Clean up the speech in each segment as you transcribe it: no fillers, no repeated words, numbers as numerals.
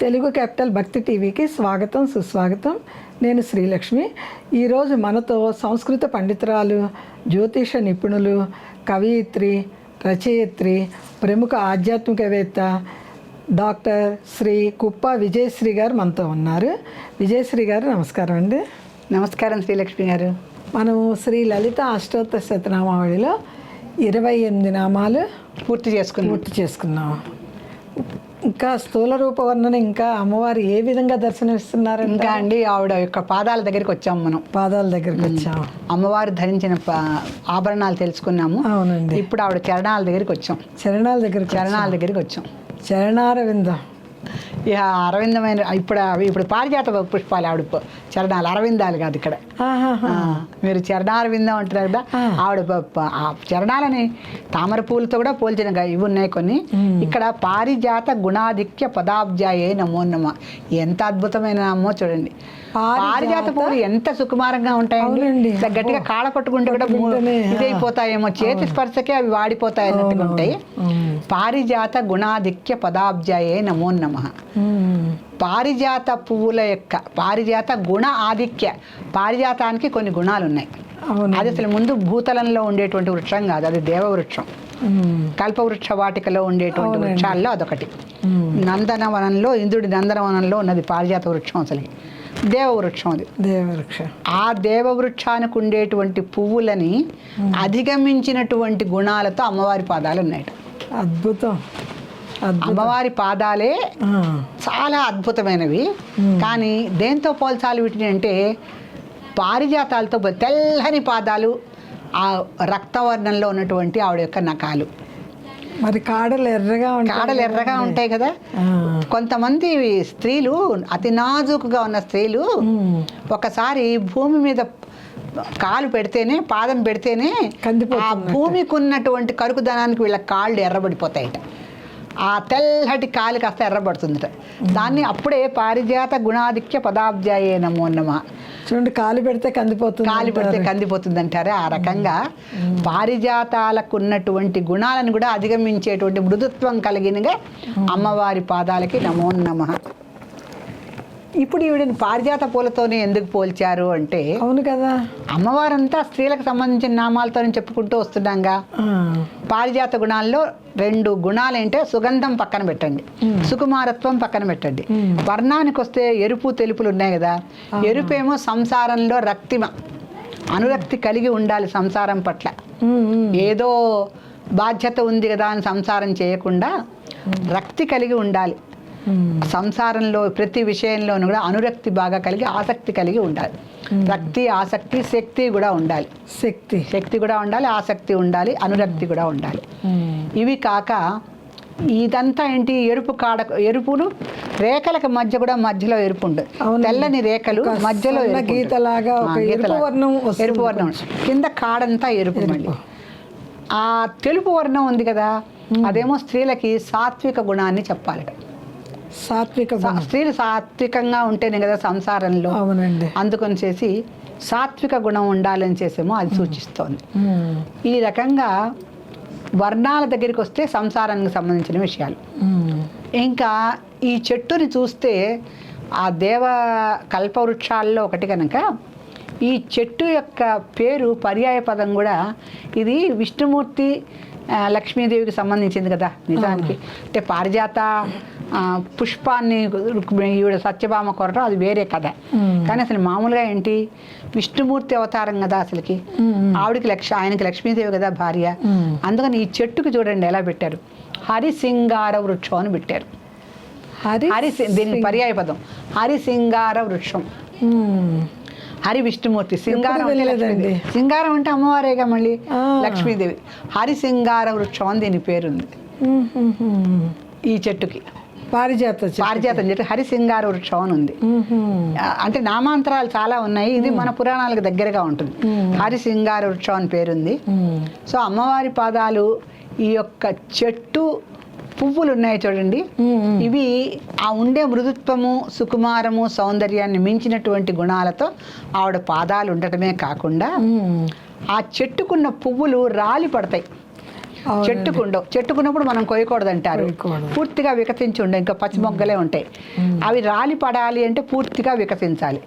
Telugu capital భక్తి టీవీకి స్వాగతం సుస్వాగతం. నేను శ్రీలక్ష్మి. ఈరోజు మనతో సంస్కృత పండితురాలు, జ్యోతిష నిపుణులు, కవయిత్రి, రచయిత్రి, ప్రముఖ ఆధ్యాత్మికవేత్త డాక్టర్ శ్రీ కుప్ప విజయశ్రీ గారు మనతో ఉన్నారు. విజయశ్రీ గారు నమస్కారం అండి. నమస్కారం శ్రీలక్ష్మి గారు. మనము శ్రీ లలిత అష్టోత్తర శతనామావళిలో 28 నామాలు పూర్తి చేసుకున్నాం. ఇంకా స్థూల రూప వర్ణన, ఇంకా అమ్మవారు ఏ విధంగా దర్శనమిస్తున్నారు? ఇంకా అండి ఆవిడ యొక్క పాదాల దగ్గరికి వచ్చాము. మనం పాదాల దగ్గరికి వచ్చాము. అమ్మవారు ధరించిన ఆభరణాలు తెలుసుకున్నాము. అవునండి. ఇప్పుడు ఆవిడ చరణాల దగ్గరికి వచ్చాం. చరణాల దగ్గరికి వచ్చాం. చరణారవిందం. ఇక అరవిందమైన ఇప్పుడు పారిజాత పుష్పాలు ఆవిడ చరణాలు, అరవిందాలు కాదు ఇక్కడ. మీరు చరణారవిందం అంటున్నారు కదా, ఆవిడ చరణాలని తామర పూలతో కూడా పోల్చిన ఇవి ఉన్నాయి కొన్ని. ఇక్కడ పారిజాత గుణాధిక్య పదాబ్జాయే నమో నమ. ఎంత అద్భుతమైన నామో చూడండి. పారిజాత పూలు ఎంత సుకుమారంగా ఉంటాయండి. గట్టిగా కాళ్ళ పట్టుకుంటే కూడా ఇదైపోతాయేమో, చేతి స్పర్శకే అవి వాడిపోతాయి అన్నట్టుగా ఉంటాయి. పారిజాత గుణాధిక్య పదాబ్జాయే నమో నమ. పారిజాత పువ్వుల యొక్క పారిజాత గుణ ఆధిక్య. పారిజాతానికి కొన్ని గుణాలు ఉన్నాయి. అది అసలు ముందు భూతలంలో ఉండేటువంటి వృక్షం కాదు, అది దేవవృక్షం. కల్పవృక్ష వాటికలో ఉండేటువంటి వృక్షాల్లో అదొకటి. నందనవనంలో, ఇంద్రుడి నందనవనంలో ఉన్నది పారిజాత వృక్షం. అసలు దేవవృక్షం అది. దేవవృక్షం. ఆ దేవవృక్షానికి ఉండేటువంటి పువ్వులని అధిగమించినటువంటి గుణాలతో అమ్మవారి పాదాలు ఉన్నాయి. అద్భుతం. అమ్మవారి పాదాలే చాలా అద్భుతమైనవి. కానీ దేంతో పోల్చాలి వీటిని అంటే, పారిజాతాలతో తెల్లని పాదాలు, ఆ రక్తవర్ణంలో ఉన్నటువంటి ఆవిడ యొక్క నఖాలు. మరి కాడలు ఎర్రగా ఉంటాయి కదా. కొంతమంది స్త్రీలు, అతి నాజుకుగా ఉన్న స్త్రీలు, ఒకసారి భూమి మీద కాలు పెడితేనే, పాదం పెడితేనే ఆ భూమికి ఉన్నటువంటి కరుకుదనానికి వీళ్ళ కాళ్ళు ఎర్రబడిపోతాయట. ఆ తెల్లటి కాలు కాస్త ఎర్రబడుతుందట. దాన్ని అప్పుడే పారిజాత గుణాధిక్య పదాబ్జాయే నమో నమ. చూడండి, కాలు పెడితే కందిపోతుంది అంటారే. ఆ రకంగా పారిజాతాలకు ఉన్నటువంటి గుణాలను కూడా అధిగమించేటువంటి మృదుత్వం కలిగినగా అమ్మవారి పాదాలకి నమో నమ. ఇప్పుడు ఈవిడని పారిజాత పూలతోనే ఎందుకు పోల్చారు అంటే, అవును కదా, అమ్మవారంతా స్త్రీలకు సంబంధించిన నామాలతో చెప్పుకుంటూ వస్తున్నాగా. పారిజాత గుణాల్లో 2 గుణాలు ఏంటంటే, సుగంధం పక్కన పెట్టండి, సుకుమారత్వం పక్కన పెట్టండి. వర్ణానికి వస్తే ఎరుపు తెలుపులు ఉన్నాయి కదా. ఎరుపేమో సంసారంలో రక్తిమ, అనురక్తి కలిగి ఉండాలి సంసారం పట్ల. ఏదో బాధ్యత ఉంది కదా అని సంసారం చేయకుండా రక్తి కలిగి ఉండాలి. సంసారంలో ప్రతి విషయంలోనూ కూడా అనురక్తి బాగా కలిగి, ఆసక్తి కలిగి ఉండాలి. రక్తి, ఆసక్తి, శక్తి కూడా ఉండాలి. శక్తి కూడా ఉండాలి, ఆసక్తి ఉండాలి, అనురక్తి కూడా ఉండాలి. ఇవి కాక ఇదంతా ఏంటి, ఎరుపులు రేఖలకు మధ్య కూడా మధ్యలో ఎరుపు ఉంటుంది. తెల్లని రేఖలు మధ్యలో ఎరుపు వర్ణం, కింద కాడంతా ఎరుపు. మళ్ళీ ఆ తెలుపు వర్ణం ఉంది కదా, అదేమో స్త్రీలకి సాత్విక గుణాన్ని చెప్పాలి. స్త్రీలు సాత్వికంగా ఉంటేనే కదా సంసారంలో. అవునండి. అందుకని చేసి సాత్విక గుణం ఉండాలని చేసేమో అది సూచిస్తోంది. ఈ రకంగా వర్ణాల దగ్గరికి వస్తే సంసారానికి సంబంధించిన విషయాలు. ఇంకా ఈ చెట్టుని చూస్తే, ఆ దేవ కల్పవృక్షాల్లో ఒకటి కనుక ఈ చెట్టు యొక్క పేరు పర్యాయ పదం కూడా, ఇది విష్ణుమూర్తి లక్ష్మీదేవికి సంబంధించింది కదా నిజానికి. అంటే పారిజాత పుష్పాన్ని ఈవిడ సత్యభామ కొరటం అది వేరే కథ. కానీ అసలు మామూలుగా ఏంటి, విష్ణుమూర్తి అవతారం కదా అసలుకి. ఆవిడకి ఆయనకి లక్ష్మీదేవి కదా భార్య. అందుకని ఈ చెట్టుకి చూడండి ఎలా పెట్టారు, హరిసింగార వృక్షం అని పెట్టారు. దీని పర్యాయ పదం హరిసింగార వృక్షం. హరి విష్ణుమూర్తి, సింగారం సింగారం అంటే అమ్మవారేగా మళ్ళీ లక్ష్మీదేవి. హరిసింగార వృక్షం అని దీని పేరుంది ఈ చెట్టుకి. పారిజాత చెట్టు హరిసింగార వృక్షం అని ఉంది. అంటే నామాంతరాలు చాలా ఉన్నాయి. ఇది మన పురాణాలకు దగ్గరగా ఉంటుంది. హరిసింగార వృక్షం అని పేరుంది. సో అమ్మవారి పాదాలు, ఈ యొక్క చెట్టు పువ్వులు ఉన్నాయి చూడండి, ఇవి ఆ ఉండే మృదుత్వము, సుకుమారము, సౌందర్యాన్ని మించినటువంటి గుణాలతో ఆవిడ పాదాలు ఉండటమే కాకుండా, ఆ చెట్టుకున్న పువ్వులు రాలి పడతాయి. చెట్టుకు ఉండవు. చెట్టుకున్నప్పుడు మనం కొయ్యకూడదు అంటారు. పూర్తిగా వికసించి ఉండవు, ఇంకా పచ్చి మొగ్గలే ఉంటాయి. అవి రాలి పడాలి అంటే పూర్తిగా వికసించాలి.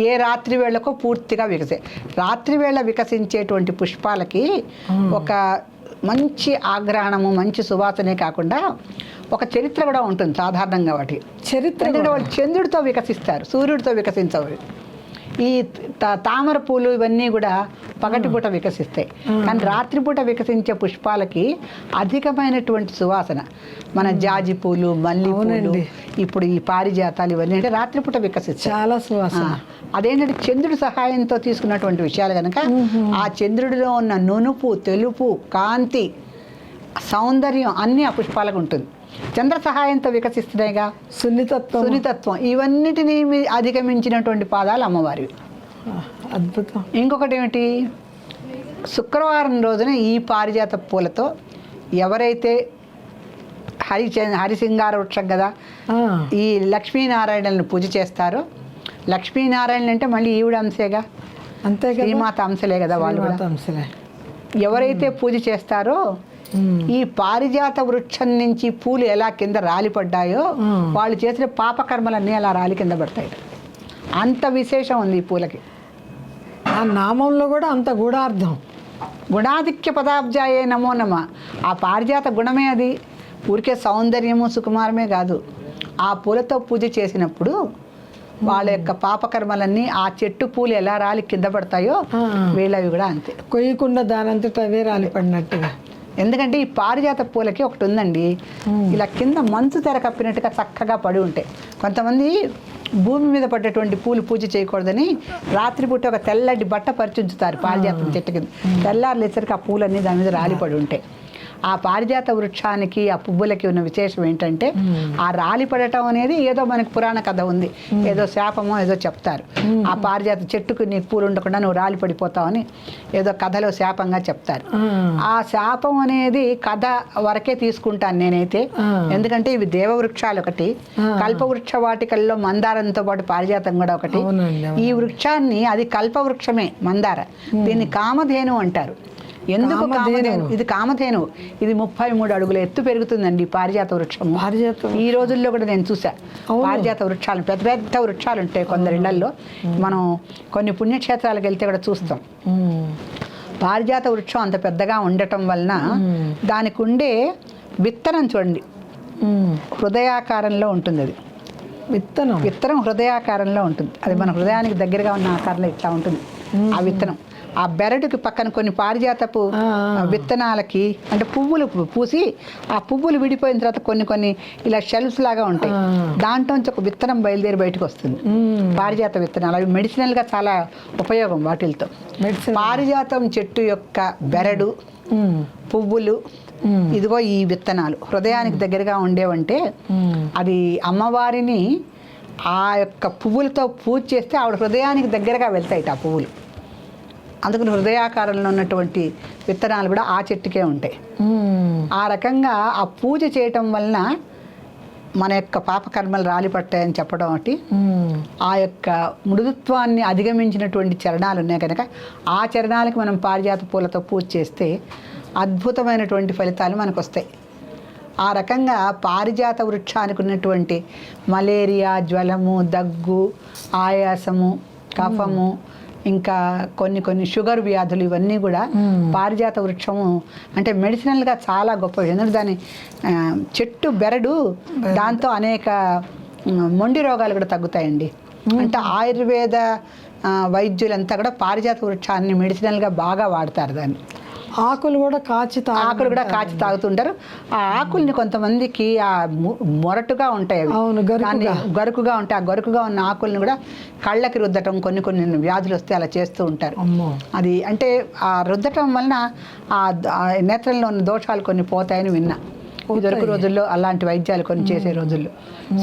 ఏ రాత్రి వేళకో పూర్తిగా రాత్రి వేళ వికసించేటువంటి పుష్పాలకి ఒక మంచి ఆగ్రహణము, మంచి సువాసనే కాకుండా ఒక చరిత్ర కూడా ఉంటుంది. సాధారణంగా వాటి చరిత్ర వాళ్ళు చంద్రుడితో వికసిస్తారు, సూర్యుడితో వికసించవు. ఈ తామర పూలు ఇవన్నీ కూడా పగటిపూట వికసిస్తాయి, కానీ రాత్రిపూట వికసించే పుష్పాలకి అధికమైనటువంటి సువాసన. మన జాజి పూలు, మల్లి పూలు, ఇప్పుడు ఈ పారిజాతాలు ఇవన్నీ అంటే రాత్రిపూట వికసిస్తాయి, చాలా సువాసన. అదేంటంటే చంద్రుడి సహాయంతో తీసుకున్నటువంటి విషయాలు కనుక ఆ చంద్రుడిలో ఉన్న నునుపు, తెలుపు, కాంతి, సౌందర్యం అన్నీ ఆ పుష్పాలకు ఉంటుంది. చంద్ర సహాయంతో వికసిస్తున్నాయిగా. సున్నితత్వం ఇవన్నిటినీ అధిగమించినటువంటి పాదాలు అమ్మవారివి. అద్భుతం. ఇంకొకటి ఏమిటి, శుక్రవారం రోజున ఈ పారిజాత పూలతో ఎవరైతే హరిసింగార వృక్షం కదా, ఈ లక్ష్మీనారాయణలను పూజ చేస్తారో, లక్ష్మీనారాయణ అంటే మళ్ళీ ఈవిడ అంశేగా, అంతే శ్రీమాత అంశలే కదా వాళ్ళు కూడా. ఎవరైతే పూజ చేస్తారో ఈ పారిజాత వృక్షం నుంచి పూలు ఎలా కింద రాలిపడ్డాయో వాళ్ళు చేసిన పాపకర్మలన్నీ అలా రాలి కింద పడతాయి. అంత విశేషం ఉంది ఈ పూలకి. ఆ నామంలో కూడా అంత గూఢార్థం. గుణాధిక్య పదాబ్జాయే నమో నమ. ఆ పారిజాత గుణమే అది, ఊరికే సౌందర్యము సుకుమారమే కాదు. ఆ పూలతో పూజ చేసినప్పుడు వాళ్ళ యొక్క పాపకర్మలన్నీ ఆ చెట్టు పూలు ఎలా రాలి కింద పడతాయో వీళ్ళవి కూడా అంతే, కొయ్యకుండా దానంతట అవే రాలిపడినట్టుగా. ఎందుకంటే ఈ పారిజాత పూలకి ఒకటి ఉందండి, ఇలా కింద మంచు తెర కప్పినట్టుగా చక్కగా పడి ఉంటాయి. కొంతమంది భూమి మీద పడ్డటువంటి పూలు పూజ చేయకూడదని రాత్రిపూట ఒక తెల్లటి బట్ట పరిచుంచుతారు పారిజాతం చెట్టు కింద. తెల్లారులేసరికి ఆ పూలన్నీ దాని మీద రాలిపడి ఉంటాయి. ఆ పారిజాత వృక్షానికి, ఆ పువ్వులకి ఉన్న విశేషం ఏంటంటే ఆ రాలి పడటం అనేది ఏదో మనకి పురాణ కథ ఉంది, ఏదో శాపమో ఏదో చెప్తారు. ఆ పారిజాత చెట్టుకు నీకు పూలు ఉండకుండా నువ్వు రాలి పడిపోతావని ఏదో కథలో శాపంగా చెప్తారు. ఆ శాపం అనేది కథ వరకే తీసుకుంటాను నేనైతే. ఎందుకంటే ఇవి దేవవృక్షాలు ఒకటి, కల్పవృక్ష వాటికల్లో మందారంతో పాటు పారిజాతం కూడా ఒకటి. ఈ వృక్షాన్ని, అది కల్పవృక్షమే మందార, దీన్ని కామధేను అంటారు. ఎందుకు కామధేను? ఇది కామధేను. ఇది 33 అడుగుల ఎత్తు పెరుగుతుందండి పారిజాత వృక్షం. ఈ రోజుల్లో కూడా నేను చూసా పారిజాత వృక్షాలు, పెద్ద పెద్ద వృక్షాలు ఉంటాయి కొందరి ఇళ్లలో. మనం కొన్ని పుణ్యక్షేత్రాలకు వెళ్తే కూడా చూస్తాం. పారిజాత వృక్షం అంత పెద్దగా ఉండటం వలన దానికి ఉండే విత్తనం చూడండి, హృదయాకారంలో ఉంటుంది. అది విత్తనం హృదయాకారంలో ఉంటుంది. అది మన హృదయానికి దగ్గరగా ఉన్న ఆకారంలో ఇట్లా ఉంటుంది ఆ విత్తనం. ఆ బెరడుకి పక్కన కొన్ని పారిజాతపు విత్తనాలకి అంటే పువ్వులు పూసి, ఆ పువ్వులు విడిపోయిన తర్వాత కొన్ని ఇలా షెల్ఫ్స్ లాగా ఉంటాయి, దాంట్లోంచి ఒక విత్తనం బయలుదేరి బయటకు వస్తుంది. పారిజాత విత్తనాలు అవి మెడిసినల్గా చాలా ఉపయోగం వాటితో. పారిజాతం చెట్టు యొక్క బెరడు, పువ్వులు, ఇదిగో ఈ విత్తనాలు హృదయానికి దగ్గరగా ఉండేవంటే అది అమ్మవారిని ఆ యొక్క పువ్వులతో పూజ చేస్తే ఆవిడ హృదయానికి దగ్గరగా వెళ్తాయి ఆ పువ్వులు. అందుకని హృదయాకారంలో ఉన్నటువంటి విత్తనాలు కూడా ఆ చెట్టుకే ఉంటాయి. ఆ రకంగా ఆ పూజ చేయటం వలన మన యొక్క పాపకర్మలు రాలిపట్టాయని చెప్పడం ఒకటి. ఆ యొక్క మృదుత్వాన్ని అధిగమించినటువంటి చరణాలు ఉన్నాయి కనుక ఆ చరణాలకు మనం పారిజాత పూలతో పూజ చేస్తే అద్భుతమైనటువంటి ఫలితాలు మనకు వస్తాయి. ఆ రకంగా పారిజాత వృక్షానికి ఉన్నటువంటి మలేరియా, జ్వరము, దగ్గు, ఆయాసము, కఫము, ఇంకా కొన్ని షుగర్ వ్యాధులు ఇవన్నీ కూడా పారిజాత వృక్షము అంటే మెడిసినల్గా చాలా గొప్ప. ఎందుకంటే దాని చెట్టు బెరడు దాంతో అనేక మొండి రోగాలు కూడా తగ్గుతాయండి. అంటే ఆయుర్వేద వైద్యులంతా కూడా పారిజాత వృక్షాన్ని మెడిసినల్గా బాగా వాడతారు. దాన్ని ఆకులు కూడా కాచి తాగుతుంటారు. ఆ ఆకుల్ని కొంతమందికి ఆ మొరటుగా ఉంటాయి, గరుకుగా ఉంటాయి. ఆ గరుకుగా ఉన్న ఆకుల్ని కూడా కళ్ళకి రుద్దటం, కొన్ని వ్యాధులు వస్తే అలా చేస్తూ ఉంటారు. అది అంటే ఆ రుద్దటం వలన ఆ నేత్రంలో ఉన్న దోషాలు కొన్ని పోతాయని విన్నా. దొరుకు రోజుల్లో అలాంటి వైద్యాలు కొన్ని చేసే రోజుల్లో.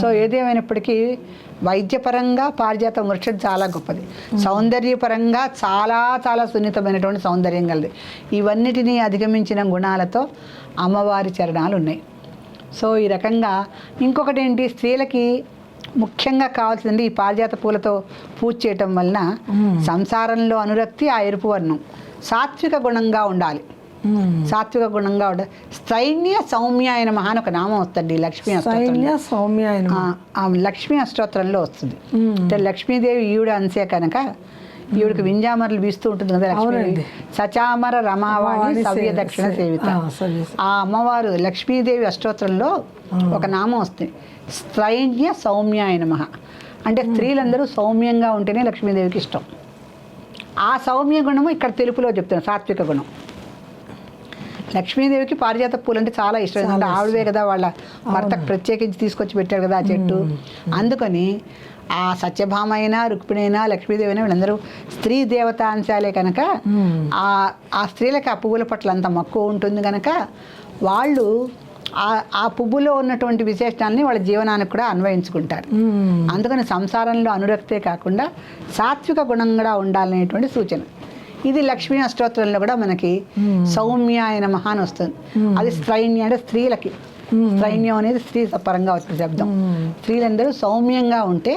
సో ఏదేమైనప్పటికీ వైద్యపరంగా పారిజాతం వృక్షం చాలా గొప్పది. సౌందర్యపరంగా చాలా చాలా సున్నితమైనటువంటి సౌందర్యం కలది. ఇవన్నిటినీ అధిగమించిన గుణాలతో అమ్మవారి చరణాలు ఉన్నాయి. సో ఈ రకంగా ఇంకొకటి ఏంటి, స్త్రీలకి ముఖ్యంగా కావాల్సింది ఈ పారిజాత పూలతో పూజ చేయటం వలన సంసారంలో అనురక్తి, ఆ ఎరుపు వర్ణం సాత్విక గుణంగా ఉండాలి. సాత్విక గుణంగా ఉండ స్థైన్య సౌమ్య అయిన మహాన్ ఒక నామం వస్తుంది లక్ష్మీ సైన్య సౌమ్య ఆయన లక్ష్మీ అష్టోత్తరంలో వస్తుంది. అంటే లక్ష్మీదేవి ఈవిడ అంశే కనుక ఈవిడికి వింజామరలు వీస్తూ ఉంటుంది కదా లక్ష్మీదేవి. సచామర రమావాణి సవ్య దక్షిణ సేవిత. ఆ అమ్మవారు లక్ష్మీదేవి అష్టోత్తరంలో ఒక నామం వస్తుంది, స్థైన్య సౌమ్య అయిన మహా. అంటే స్త్రీలందరూ సౌమ్యంగా ఉంటేనే లక్ష్మీదేవికి ఇష్టం. ఆ సౌమ్య గుణము ఇక్కడ తెలుపులో చెప్తున్నాను, సాత్విక గుణం. లక్ష్మీదేవికి పారిజాత పూలు అంటే చాలా ఇష్టం, ఎందుకంటే ఆవిడవే కదా వాళ్ళ భర్తకు ప్రత్యేకించి తీసుకొచ్చి పెట్టాడు కదా ఆ చెట్టు. అందుకని ఆ సత్యభామ అయినా రుక్మిణి అయినా లక్ష్మీదేవి అయినా వీళ్ళందరూ స్త్రీ దేవతా అంశాలే కనుక ఆ స్త్రీలకి ఆ పువ్వుల పట్ల అంత మక్కువ ఉంటుంది కనుక వాళ్ళు ఆ పువ్వులో ఉన్నటువంటి విశేషణాలని వాళ్ళ జీవనానికి కూడా అన్వయించుకుంటారు. అందుకని సంసారంలో అనురక్తే కాకుండా సాత్విక గుణం కూడా ఉండాలనేటువంటి సూచన. ఇది లక్ష్మీ అష్టోత్తరంలో కూడా మనకి సౌమ్య అయిన మహాన్ వస్తుంది. అది స్త్రైన్య అంటే స్త్రీలకి, స్త్రైన్యం అనేది స్త్రీ పరంగా వచ్చిన శబ్దం. స్త్రీలందరూ సౌమ్యంగా ఉంటే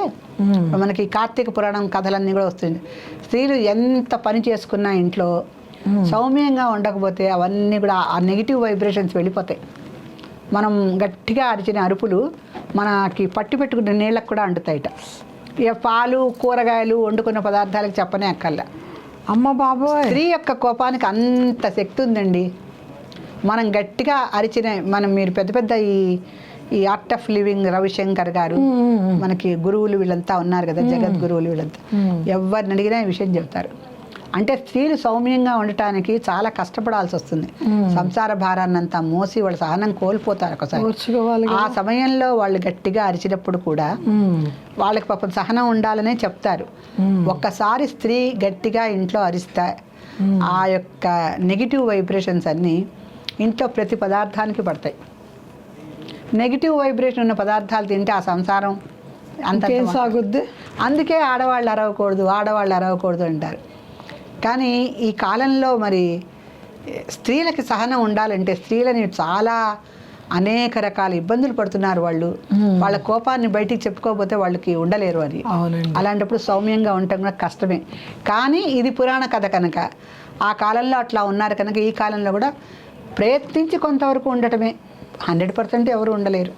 మనకి కార్తీక పురాణం కథలన్నీ కూడా వస్తుంది. స్త్రీలు ఎంత పని చేసుకున్నా ఇంట్లో సౌమ్యంగా ఉండకపోతే అవన్నీ కూడా ఆ నెగిటివ్ వైబ్రేషన్స్ వెళ్ళిపోతాయి. మనం గట్టిగా అరిచిన అరుపులు మనకి పట్టి పెట్టుకున్న నీళ్ళకు కూడా అంటుతాయిట. ఇక పాలు కూరగాయలు వండుకున్న పదార్థాలకు చెప్పనే అక్కర్లా. అమ్మ బాబోయ్, స్త్రీ యొక్క కోపానికి అంత శక్తి ఉందండి. మనం గట్టిగా అరిచిన మీరు పెద్ద పెద్ద ఈ ఆర్ట్ ఆఫ్ లివింగ్ రవిశంకర్ గారు మనకి గురువులు వీళ్ళంతా ఉన్నారు కదా, జగద్గురువులు వీళ్ళంతా ఎవరిని అడిగినా ఈ విషయం చెప్తారు. అంటే స్త్రీలు సౌమ్యంగా ఉండటానికి చాలా కష్టపడాల్సి వస్తుంది. సంసార భారాన్నంతా మోసి వాళ్ళు సహనం కోల్పోతారు ఒకసారి. ఆ సమయంలో వాళ్ళు గట్టిగా అరిచినప్పుడు కూడా వాళ్ళకి పాపం సహనం ఉండాలనే చెప్తారు. ఒక్కసారి స్త్రీ గట్టిగా ఇంట్లో అరిస్తే ఆ యొక్క నెగిటివ్ వైబ్రేషన్స్ అన్నీ ఇంట్లో ప్రతి పదార్థానికి పడతాయి. నెగిటివ్ వైబ్రేషన్ ఉన్న పదార్థాలు తింటే ఆ సంసారం అంత సాగుద్ది. అందుకే ఆడవాళ్ళు అరవకూడదు అంటారు. కానీ ఈ కాలంలో మరి స్త్రీలకి సహనం ఉండాలంటే స్త్రీలని చాలా అనేక రకాల ఇబ్బందులు పడుతున్నారు వాళ్ళు. వాళ్ళ కోపాన్ని బయటికి చెప్పుకోకపోతే వాళ్ళకి ఉండలేరు అని. అలాంటప్పుడు సౌమ్యంగా ఉండటం కూడా కష్టమే. కానీ ఇది పురాణ కథ కనుక ఆ కాలంలో అట్లా ఉన్నారు కనుక ఈ కాలంలో కూడా ప్రయత్నించి కొంతవరకు ఉండటమే. 100% ఎవరు ఉండలేరు.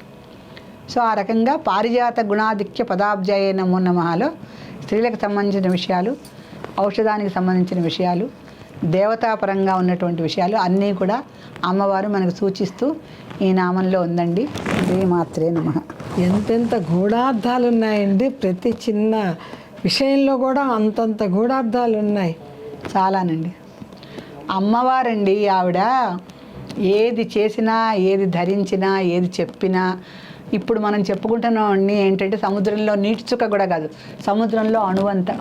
సో ఆ రకంగా పారిజాత గుణాధిక్య పదాబ్జాయ నమో నమఃలో స్త్రీలకు సంబంధించిన విషయాలు, ఔషధానికి సంబంధించిన విషయాలు, దేవతాపరంగా ఉన్నటువంటి విషయాలు అన్నీ కూడా అమ్మవారు మనకు సూచిస్తూ ఈ నామంలో ఉందండి. శ్రీమాత్రే నమః. ఎంతెంత గూఢార్థాలు ఉన్నాయండి. ప్రతి చిన్న విషయంలో కూడా అంతంత గూఢార్థాలు ఉన్నాయి. చాలానండి. అమ్మవారండి ఆవిడ ఏది చేసినా, ఏది ధరించినా, ఏది చెప్పినా, ఇప్పుడు మనం చెప్పుకుంటున్నాం అన్నీ ఏంటంటే సముద్రంలో నీటి చుక్క కూడా కాదు, సముద్రంలో అణువంత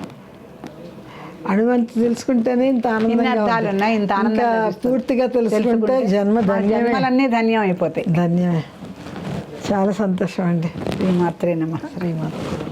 తెలుసుకుంటేనే ఇంత అర్థాలు ఉన్నాయి. ఇంత ఆనందంగా పూర్తిగా తెలుసుకుంటే జన్మలన్నీ ధన్యం అయిపోతాయి. ధన్యమే. చాలా సంతోషం అండి. శ్రీమాత్రే నమః. శ్రీమాత్రే.